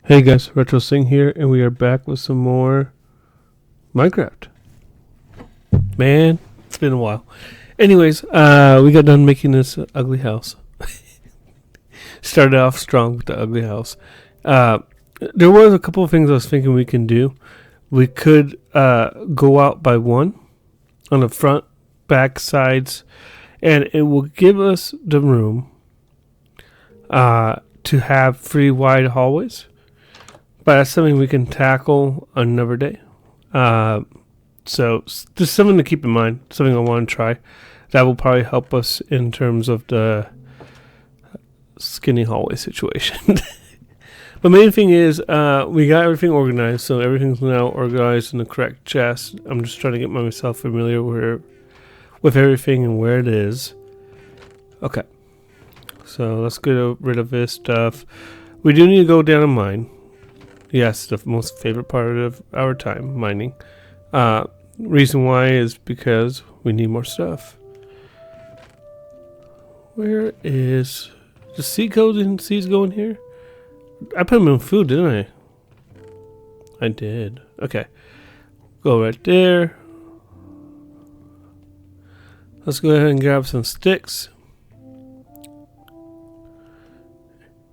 Hey guys, Retro Sing here, and we are back with some more Minecraft. Man, it's been a while. Anyways, we got done making this ugly house. Started off strong with the ugly house. There was a couple of things I was thinking we can do. We could go out by one on the front, back, sides, and it will give us the room to have 3 wide hallways. But that's something we can tackle another day. So just something to keep in mind, something I want to try. That will probably help us in terms of the skinny hallway situation. But main thing is we got everything organized, so everything's now organized in the correct chest. I'm just trying to get myself familiar with everything and where it is. Okay, so let's get rid of this stuff. We do need to go down and mine. Yes, the most favorite part of our time, mining. Reason why is because we need more stuff. Where is the seed code and seeds going here? I put them in food, didn't I? I did. Okay. Go right there. Let's go ahead and grab some sticks.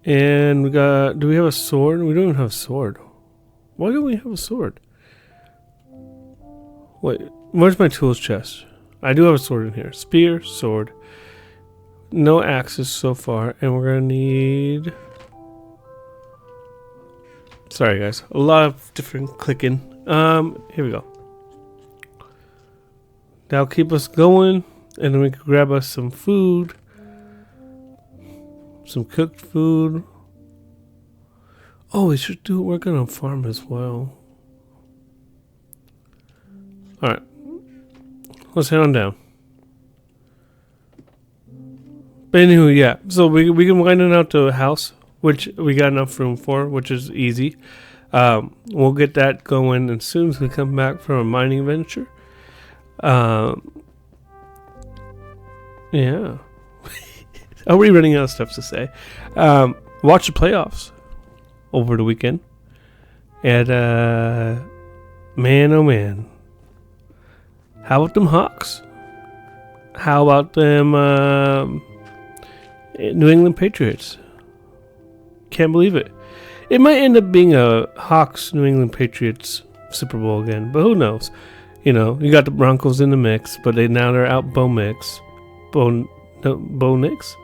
And we got, do we have a sword? We don't even have a sword. Why don't we have a sword? Wait, where's my tools chest? I do have a sword in here. Spear, sword. No axes so far. And we're going to need... Sorry guys, a lot of different clicking. Here we go. That'll keep us going. And then we can grab us some food. Some cooked food. Oh, we should work on a farm as well. Alright. Let's head on down. But anywho, yeah. So we can wind it out to a house, which we got enough room for, which is easy. We'll get that going as soon as we come back from a mining venture. Yeah. Are we running out of stuff to say? Watch the playoffs over the weekend. And, man, oh man. How about them Hawks? How about them New England Patriots? Can't believe it. It might end up being a Hawks New England Patriots Super Bowl again, but who knows? You know, you got the Broncos in the mix, but they're out Bo Nix. Bo Nix?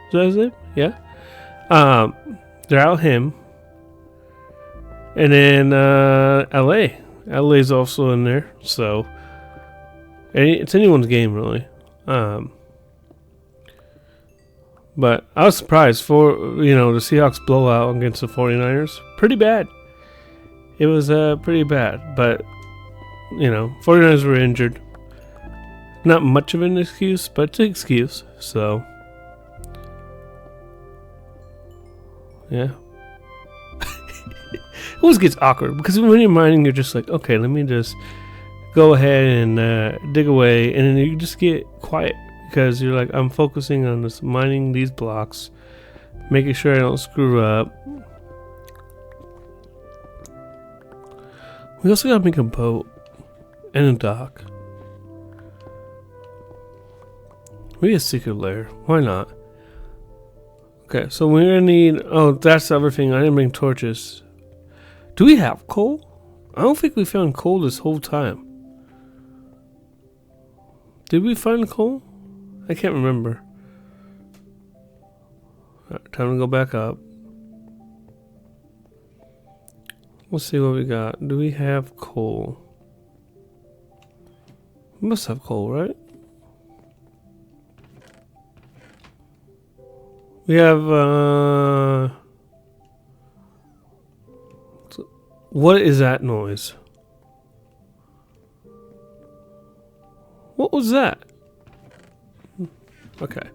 Is that his name? Yeah. They're out him. And then LA. LA's also in there. So it's anyone's game really. But I was surprised for the Seahawks blowout against the 49ers. Pretty bad. It was pretty bad. But 49ers were injured. Not much of an excuse, but it's an excuse. So yeah. It always gets awkward because when you're mining, you're just like, okay, let me just go ahead and dig away, and then you just get quiet because you're like, I'm focusing on this mining these blocks, making sure I don't screw up. We also gotta make a boat and a dock. We need a secret lair. Why not? Okay, so we're gonna need... Oh, that's the other thing. I didn't bring torches. Do we have coal? I don't think we found coal this whole time. Did we find coal? I can't remember. Right, time to go back up. Let's see what we got. Do we have coal? We must have coal, right? We have, what is that noise? What was that? Okay.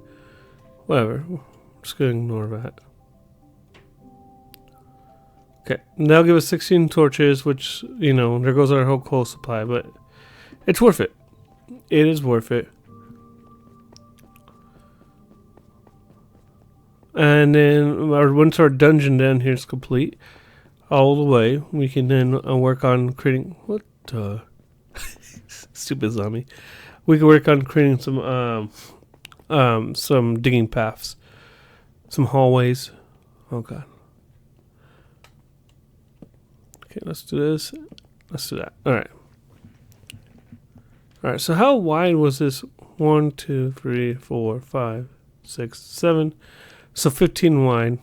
Whatever. I'm just gonna ignore that. Okay. That'll give us 16 torches, which, there goes our whole coal supply, but it's worth it. It is worth it. And then once our dungeon down here is complete, all the way. We can then work on creating what stupid zombie. We can work on creating some digging paths, some hallways. Oh god. Okay, let's do this. Let's do that. All right. All right. So how wide was this? 1, 2, 3, 4, 5, 6, 7. So 15 wide.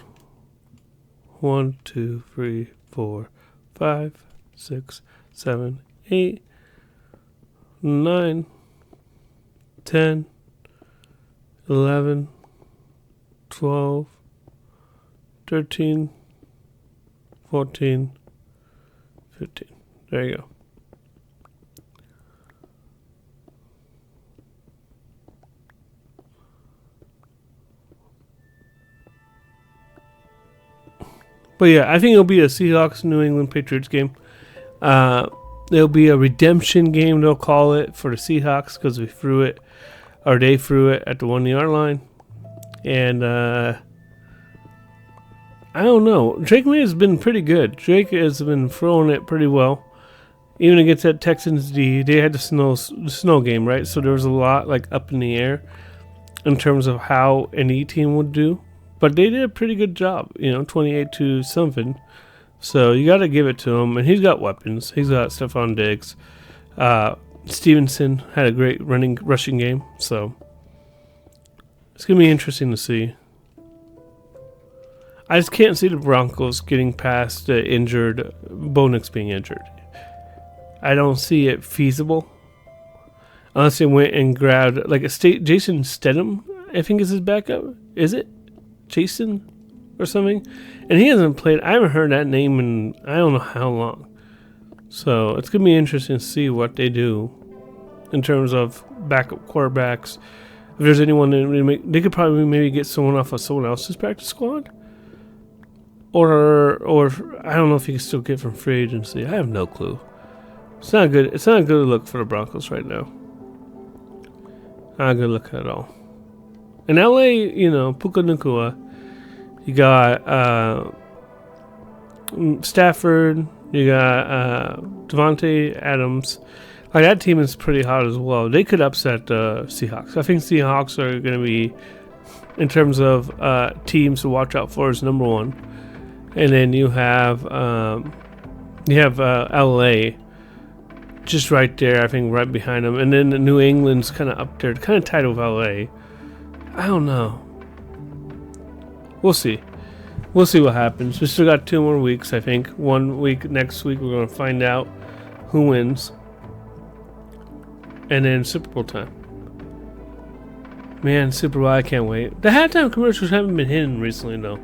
1, 2, 3, 4, 5, 6, 7, 8, 9, 10, 11, 12, 13, 14, 15. There you go. But yeah, I think it'll be a Seahawks New England Patriots game. There'll be a redemption game, they'll call it, for the Seahawks because we threw it, or they threw it at the 1-yard line. And I don't know. Drake May has been pretty good. Drake has been throwing it pretty well. Even against that Texans D, they had the snow game, right? So there was a lot like up in the air in terms of how any team would do. But they did a pretty good job, 28-something. So you got to give it to him. And he's got weapons. He's got Stephon Diggs. Stevenson had a great rushing game. So it's going to be interesting to see. I just can't see the Broncos getting past the injured, Bo Nix being injured. I don't see it feasible. Unless they went and grabbed, like, Jason Stidham, I think is his backup. Is it? Jason or something? And he hasn't played. I haven't heard that name in I don't know how long. So it's going to be interesting to see what they do in terms of backup quarterbacks. If there's anyone, they could probably maybe get someone off of someone else's practice squad. Or I don't know if you can still get from free agency. I have no clue. It's not good. It's not a good look for the Broncos right now. Not a good look at all. In LA, Puka Nacua, you got Stafford, you got Devontae Adams. Like, that team is pretty hot as well. They could upset the Seahawks. I think Seahawks are going to be, in terms of teams to watch out for, is number one. And then you have LA just right there, I think, right behind them. And then New England's kind of up there, kind of tied with LA. I don't know. We'll see. We'll see what happens. We still got 2 more weeks, I think. 1 week, next week, we're going to find out who wins. And then Super Bowl time. Man, Super Bowl, I can't wait. The halftime commercials haven't been hitting recently, though.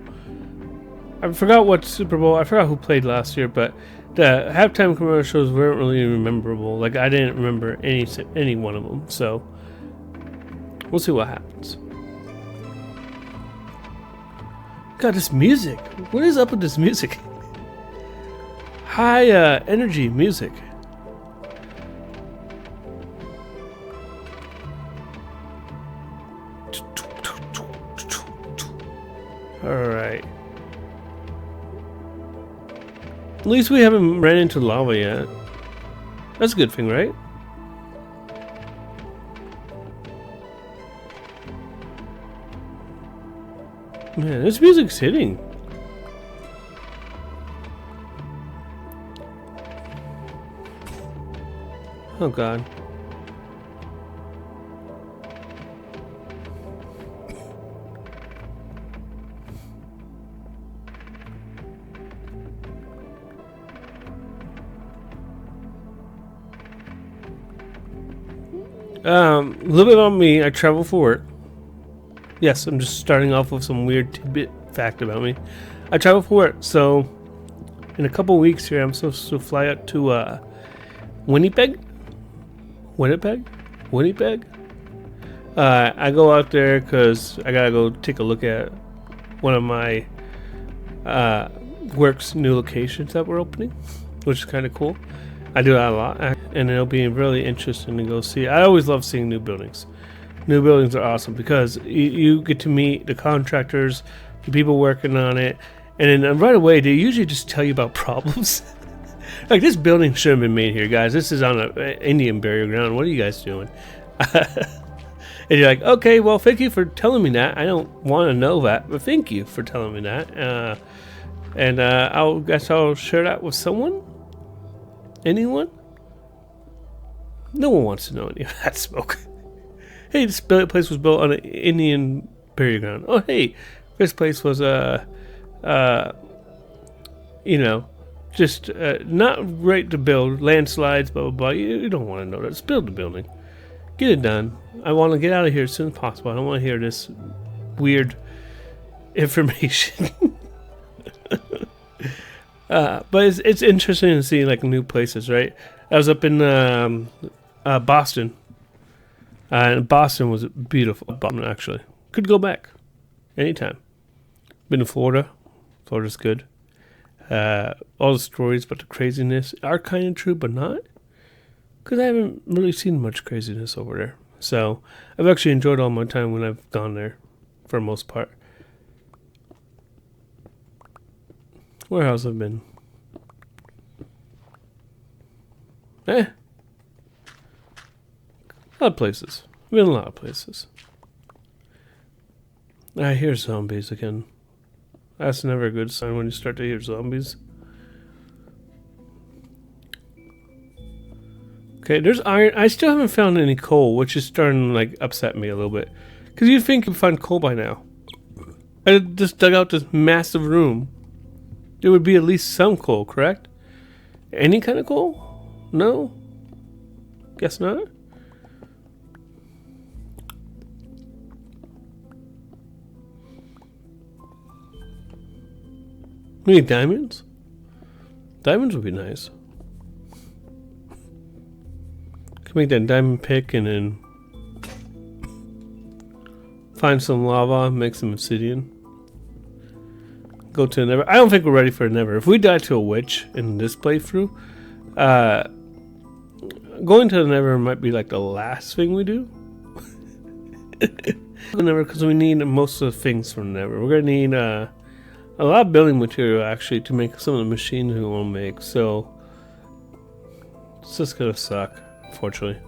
I forgot what Super Bowl, I forgot who played last year, but the halftime commercials weren't really memorable. Like, I didn't remember any one of them. So, we'll see what happens. God, this music. What is up with this music? High energy music. Alright. At least we haven't ran into lava yet. That's a good thing, right? Man, this music's hitting. Oh god. A little bit about me. I travel for work. Yes, I'm just starting off with some weird tidbit fact about me. I travel for work, so in a couple weeks here, I'm supposed to fly out to Winnipeg. I go out there because I gotta go take a look at one of my work's new locations that we're opening, which is kind of cool. I do that a lot, and it'll be really interesting to go see. I always love seeing new buildings. New buildings are awesome because you get to meet the contractors, the people working on it, And then right away, they usually just tell you about problems. Like, this building should have been made here, guys. This is on an Indian burial ground. What are you guys doing? And you're like, okay, well, thank you for telling me that. I don't want to know that, but thank you for telling me that. And I guess I'll share that with someone. Anyone? No one wants to know any of that smoke. Hey, this place was built on an Indian burial ground. Oh, hey, this place was just not right to build. Landslides, blah blah blah. You don't want to know that. Just build the building. Get it done. I want to get out of here as soon as possible. I don't want to hear this weird information. But it's interesting to see like new places, right? I was up in Boston, and Boston was beautiful. Boston, actually, could go back anytime. Been to Florida. Florida's good. All the stories about the craziness are kind of true, but not, because I haven't really seen much craziness over there. So I've actually enjoyed all my time when I've gone there, for the most part. Where else I've been? A lot of places. I've been a lot of places. I hear zombies again. That's never a good sign when you start to hear zombies. Okay, there's iron. I still haven't found any coal, which is starting to like upset me a little bit. Because you'd think you'd find coal by now. I just dug out this massive room. There would be at least some coal, correct? Any kind of coal? No? Guess not? Maybe diamonds? Diamonds would be nice. Can make that diamond pick and then find some lava, make some obsidian. Go to a Nether. I don't think we're ready for a Nether. If we die to a witch in this playthrough, going to the Nether might be like the last thing we do. Nether, because we need most of the things from the Nether. We're gonna need a lot of building material actually to make some of the machines we want to make. So it's just gonna suck, unfortunately.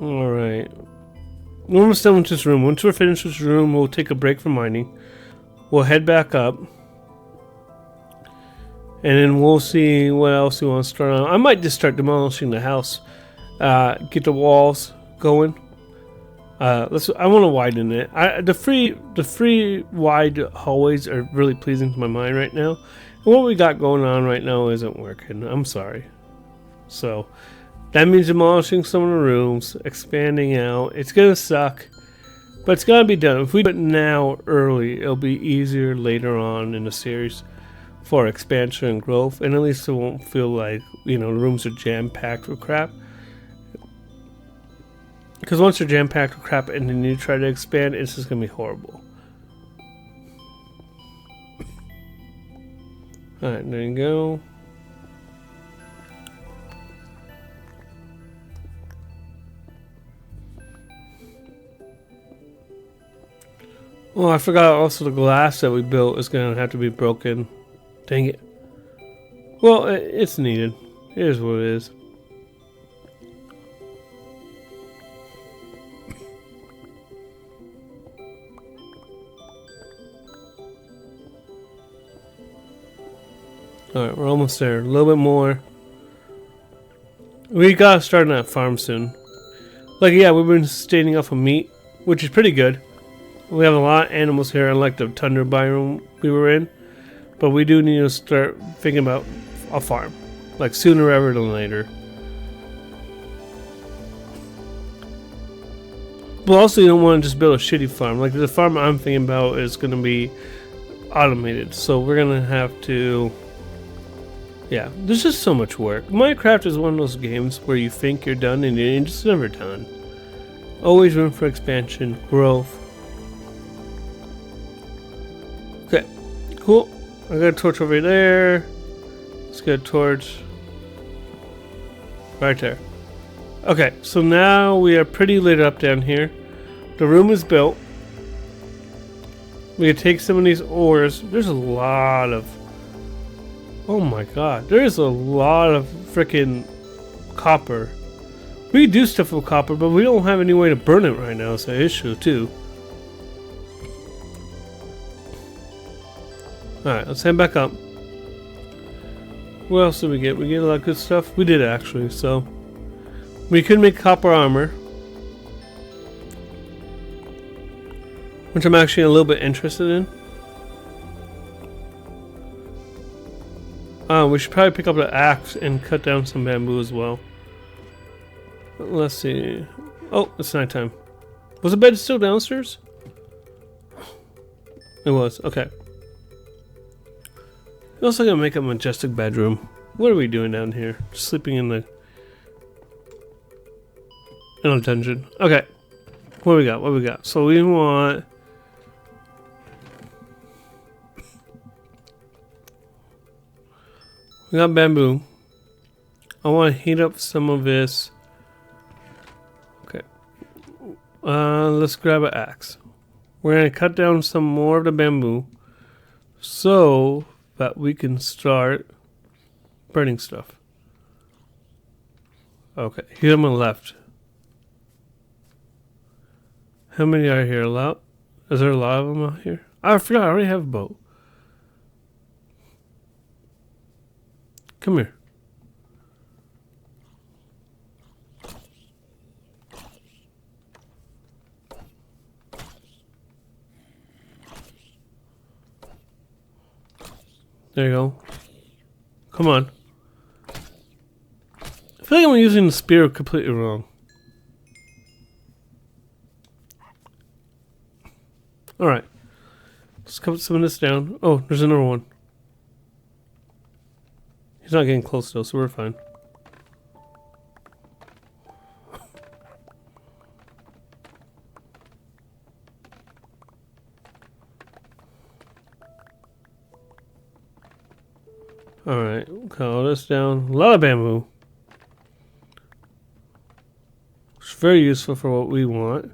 All right. We're almost done with this room. Once we're finished with this room, we'll take a break from mining. We'll head back up. And then we'll see what else we want to start on. I might just start demolishing the house. Get the walls going. I want to widen it. The free wide hallways are really pleasing to my mind right now. And what we got going on right now isn't working. I'm sorry. So that means demolishing some of the rooms, expanding out. It's gonna suck, but it's gotta be done. If we do it now early, it'll be easier later on in the series for expansion and growth, and at least it won't feel like, you know, the rooms are jam-packed with crap. Because once they're jam-packed with crap and then you try to expand, it's just gonna be horrible. Alright, there you go. Oh, I forgot also the glass that we built is going to have to be broken. Dang it. Well, it's needed. It is what it is. Alright, we're almost there. A little bit more. We gotta start on that farm soon. Like, yeah, we've been sustaining off of meat, which is pretty good. We have a lot of animals here, unlike the tundra biome we were in. But we do need to start thinking about a farm. Like, sooner rather than later. But also, you don't want to just build a shitty farm. Like, the farm I'm thinking about is going to be automated. So we're going to have to... Yeah, there's just so much work. Minecraft is one of those games where you think you're done and you're just never done. Always room for expansion, growth. Okay, cool. I got a torch over there. Let's get a torch right there. Okay, so now we are pretty lit up down here. The room is built. We can take some of these ores. There's a lot of... Oh my god. There's a lot of freaking copper. We do stuff with copper, but we don't have any way to burn it right now. It's an issue, too. Alright, let's head back up. What else did we get? We get a lot of good stuff. We did, actually, so... We could make copper armor. Which I'm actually a little bit interested in. We should probably pick up the axe and cut down some bamboo as well. Let's see. Oh, it's nighttime. Was the bed still downstairs? It was. Okay. We're also gonna make a majestic bedroom. What are we doing down here? Just sleeping in a dungeon. Okay. What we got? What we got? So we want... We got bamboo. I want to heat up some of this. Okay. Let's grab an axe. We're going to cut down some more of the bamboo so that we can start burning stuff. Okay, here on the left. How many are here? A lot? Is there a lot of them out here? I forgot, I already have a boat. Come here. There you go. Come on. I feel like I'm using the spear completely wrong. Alright. Let's cut some of this down. Oh, there's another one. He's not getting close though, so we're fine. Alright, cut all this down. A lot of bamboo. It's very useful for what we want.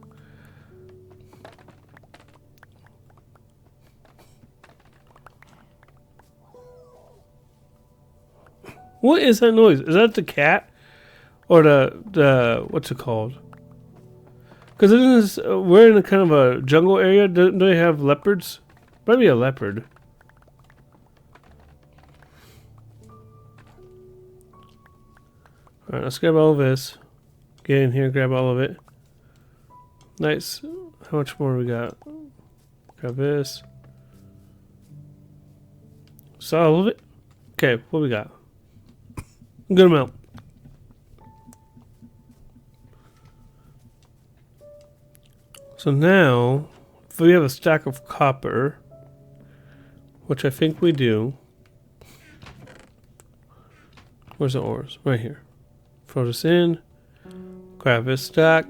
What is that noise? Is that the cat? Or the what's it called? Because we're in a kind of a jungle area. Do they have leopards? Probably a leopard. Alright, let's grab all of this. Get in here, grab all of it. Nice. How much more we got? Grab this. Is that all of it? Okay, what we got? Good amount. So now, if we have a stack of copper, which I think we do. Where's the ores? Right here. Throw this in. Grab this stack.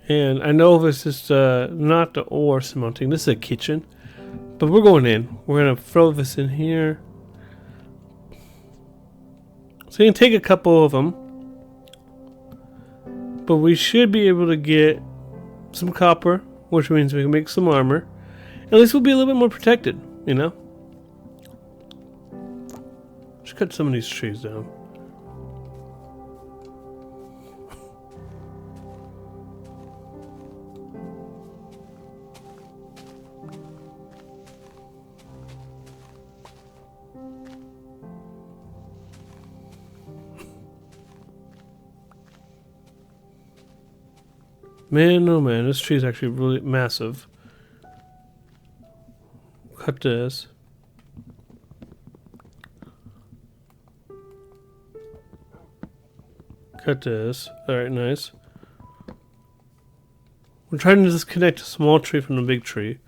And I know this is not the ore smelting. This is a kitchen. But we're going in. We're going to throw this in here. So you can take a couple of them. But we should be able to get some copper, which means we can make some armor. At least we'll be a little bit more protected, you know? Let's cut some of these trees down. Man, oh man, this tree is actually really massive. Cut this. Cut this. Alright, nice. We're trying to disconnect a small tree from the big tree.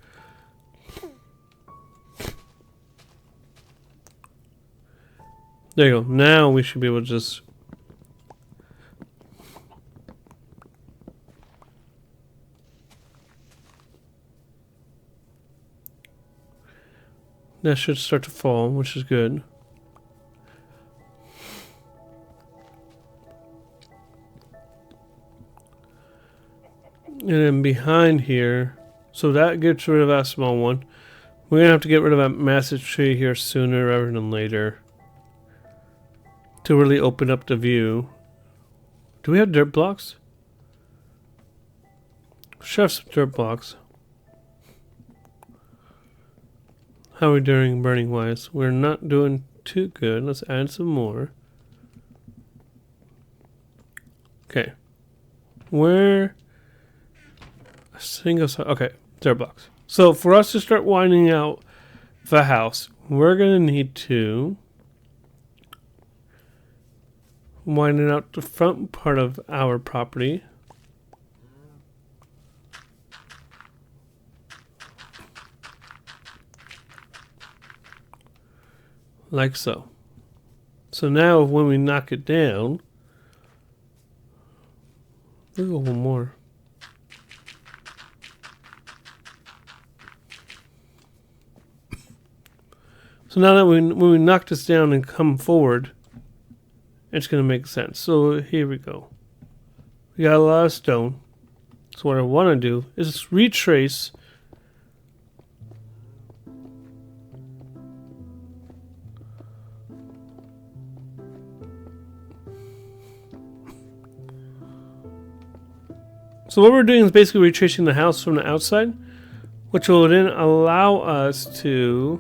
There you go. Now we should be able to just... That should start to fall, which is good. And then behind here, so that gets rid of that small one. We're going to have to get rid of that massive tree here sooner rather than later to really open up the view. Do we have dirt blocks? Should have some dirt blocks. How are we doing burning wise? We're not doing too good. Let's add some more. Okay. Where a single side. Okay, dirt blocks. So for us to start winding out the house, we're gonna need to widen out the front part of our property. Like so. So now when we knock it down, we'll go one more. So now that when we knock this down and come forward, it's going to make sense. So here we go. We got a lot of stone. So what I want to do is retrace So what we're doing is basically retracing the house from the outside, which will then allow us to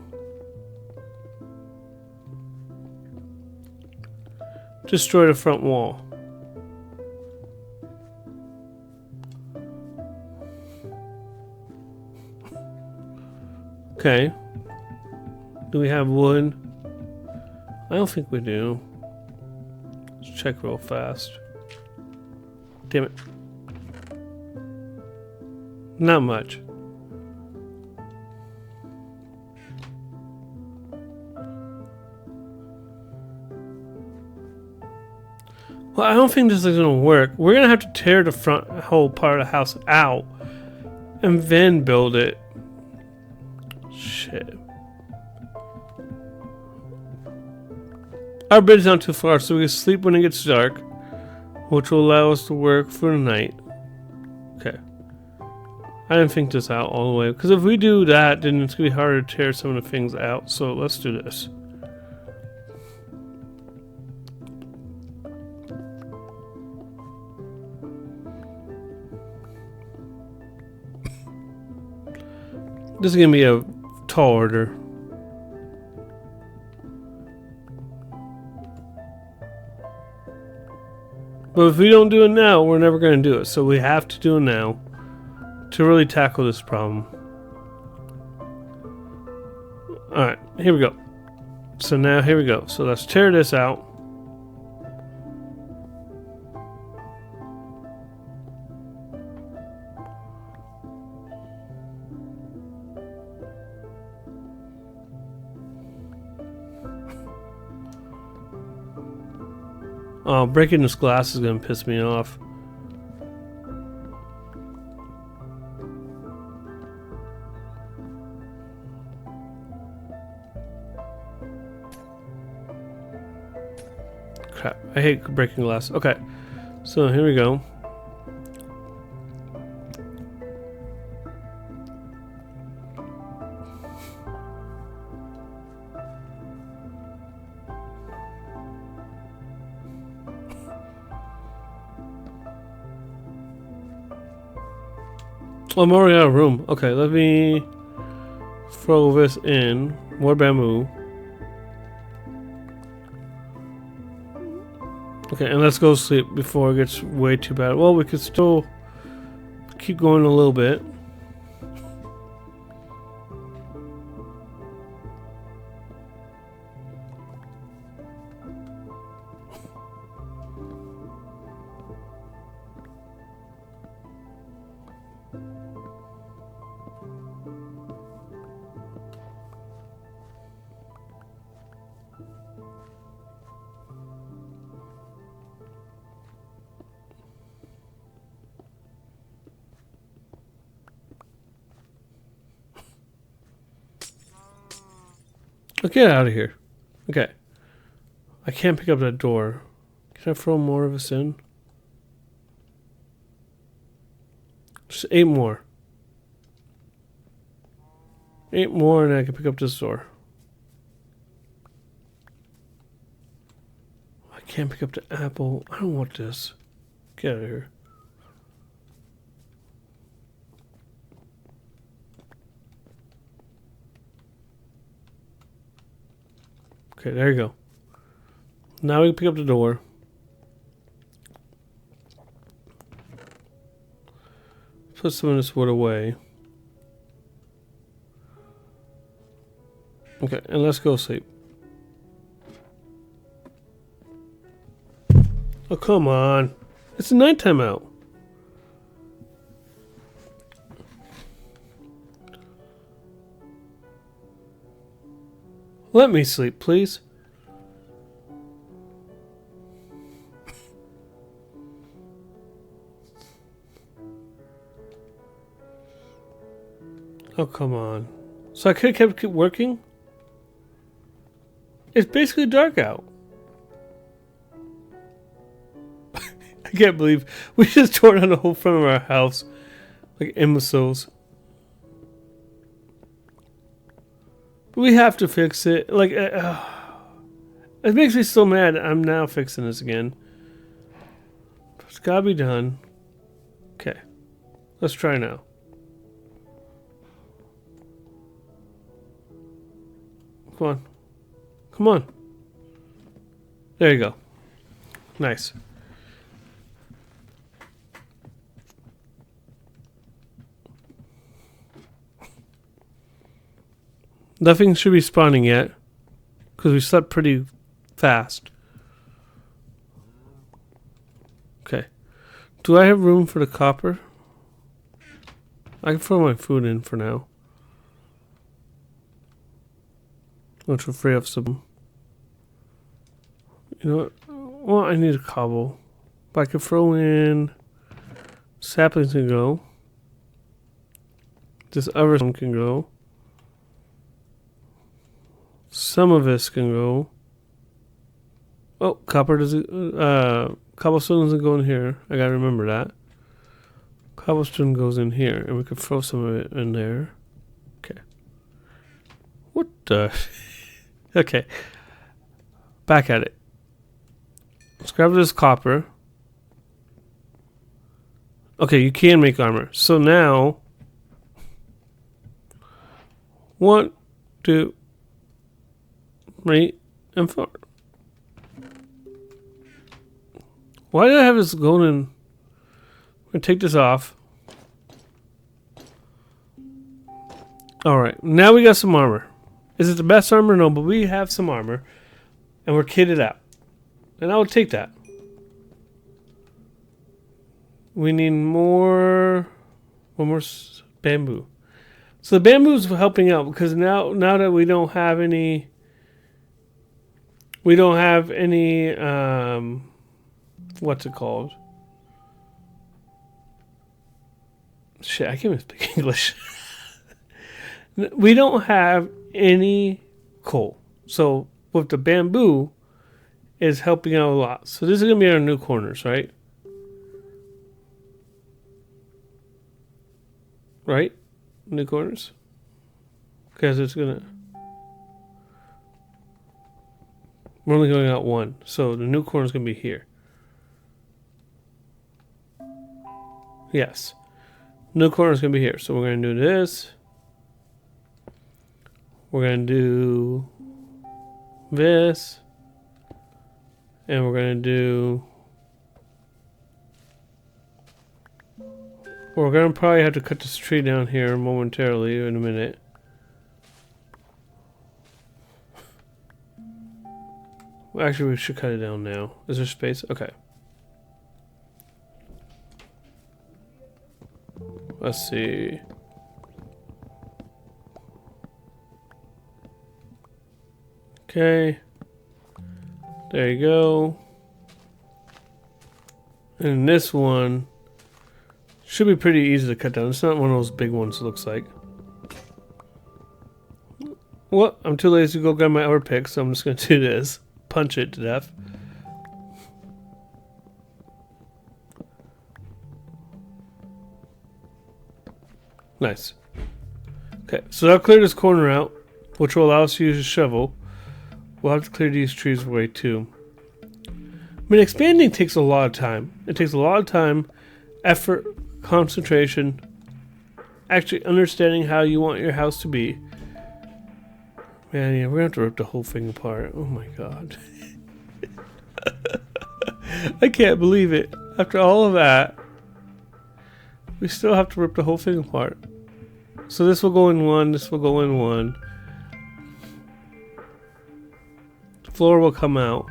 destroy the front wall. Okay. Do we have wood? I don't think we do. Let's check real fast. Damn it. Not much. Well, I don't think this is going to work. We're going to have to tear the front whole part of the house out and then build it. Shit. Our bed's not too far, so we can sleep when it gets dark, which will allow us to work for the night. Okay. I didn't think this out all the way, because if we do that, then it's going to be harder to tear some of the things out, so let's do this. This is going to be a tall order. But if we don't do it now, we're never going to do it, so we have to do it now to really tackle this problem. Alright, here we go. So now, here we go. So let's tear this out. Oh, breaking this glass is going to piss me off. Crap, I hate breaking glass. Okay, so here we go. Oh, I'm already out of room. Okay, let me throw this in. More bamboo. Okay, and let's go sleep before it gets way too bad. Well, we could still keep going a little bit. Let's get out of here. Okay. I can't pick up that door. Can I throw more of us in? Just 8 more. 8 more and I can pick up this door. I can't pick up the apple. I don't want this. Get out of here. Okay, there you go. Now we can pick up the door. Put some of this wood away. Okay, and let's go sleep. Oh, come on. It's nighttime out. Let me sleep, please. Oh, come on. So I could have kept working? It's basically dark out. I can't believe we just tore down the whole front of our house like imbeciles. But we have to fix it. Like, it makes me so mad. I'm now fixing this again. It's gotta be done. Okay, let's try now. Come on. Come on. There you go. Nice. Nothing should be spawning yet, because we slept pretty fast. Okay. Do I have room for the copper? I can throw my food in for now. Which will free up some. You know what? Well, I need a cobble. But I can throw in saplings can go. This other one can go. Some of this can go. Oh, copper doesn't. Cobblestone doesn't go in here. I gotta remember that. Cobblestone goes in here, and we can throw some of it in there. Okay. What the? Okay. Back at it. Let's grab this copper. Okay, you can make armor. So now, 1, 2, 3, and 4. Why did I have this golden? I'm gonna take this off. Alright, now we got some armor. Is it the best armor? No, but we have some armor. And we're kitted out. And I would take that. We need more. One more bamboo. So the bamboo's helping out because now that we don't have any. We don't have any. What's it called? Shit, I can't even speak English. We don't have any coal. So with the bamboo is helping out a lot. So this is going to be our new corners, right? Right? New corners? Because it's going to... We're only going out one. So the new corner is going to be here. Yes. New corner is going to be here. So we're going to do this. We're going to do this. And we're going to do... We're going to probably have to cut this tree down here momentarily in a minute. Well, actually, we should cut it down now. Is there space? Okay. Let's see. Okay. There you go. And this one should be pretty easy to cut down. It's not one of those big ones, it looks like. Well, I'm too lazy to go grab my hour pick, so I'm just going to do this. Punch it to death. Nice. Okay, so that'll clear this corner out, which will allow us to use a shovel. We'll have to clear these trees away too. I mean, expanding takes a lot of time. It takes a lot of time, effort, concentration, actually understanding how you want your house to be. Man, yeah, we're gonna have to rip the whole thing apart. Oh my god. I can't believe it. After all of that, we still have to rip the whole thing apart. So this will go in one, this will go in one. The floor will come out.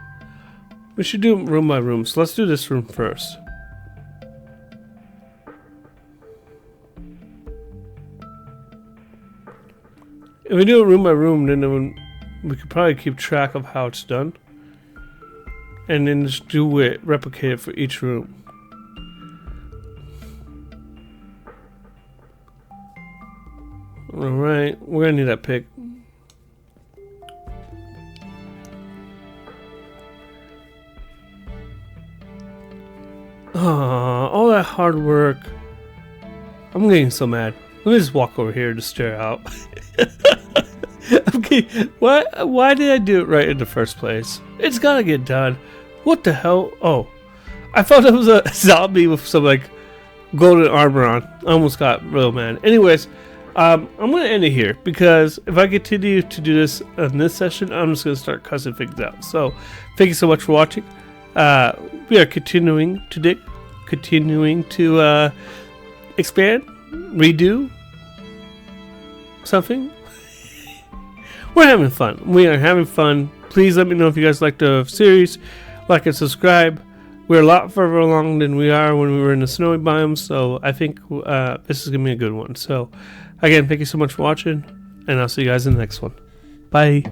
We should do room by room, so let's do this room first. If we do it room by room, then we could probably keep track of how it's done. And then just do it, replicate it for each room. Alright, we're gonna need that pick. All that hard work. I'm getting so mad. Let me just walk over here to stare out. Okay, why did I do it right in the first place? It's gotta get done. What the hell? Oh, I thought it was a zombie with some like golden armor on. I almost got real mad. Anyways, I'm gonna end it here because if I continue to do this in this session, I'm just gonna start cussing things out. So, thank you so much for watching. We are continuing to dig, continuing to expand, redo something. We're having fun. We are having fun. Please let me know if you guys like the series. Like and subscribe. We're a lot further along than we are when we were in the snowy biomes, so I think this is going to be a good one. So, again, thank you so much for watching, and I'll see you guys in the next one. Bye.